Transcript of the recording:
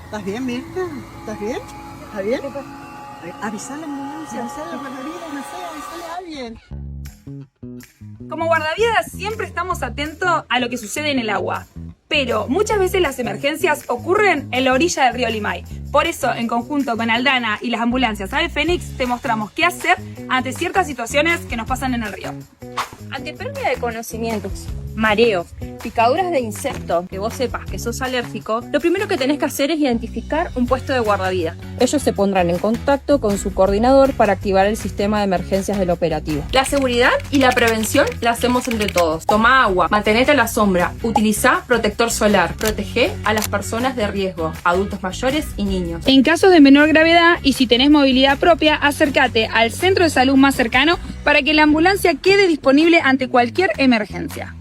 ¿Estás bien, Mirta? ¿Estás bien? ¿Está bien? Avisale a la ambulancia, avisale a la guardavidas, no sé, avisale a alguien. Como guardavidas siempre estamos atentos a lo que sucede en el agua, pero muchas veces las emergencias ocurren en la orilla del río Limay. Por eso, en conjunto con Aldana y las ambulancias Ave Fénix, te mostramos qué hacer ante ciertas situaciones que nos pasan en el río. Ante pérdida de conocimientos, mareos, picaduras de insectos, que vos sepas que sos alérgico, lo primero que tenés que hacer es identificar un puesto de guardavidas. Ellos se pondrán en contacto con su coordinador para activar el sistema de emergencias del operativo. La seguridad y la prevención la hacemos entre todos. Toma agua, mantenete a la sombra, utiliza protector solar, protege a las personas de riesgo, adultos mayores y niños. En casos de menor gravedad y si tenés movilidad propia, acércate al centro de salud más cercano para que la ambulancia quede disponible ante cualquier emergencia.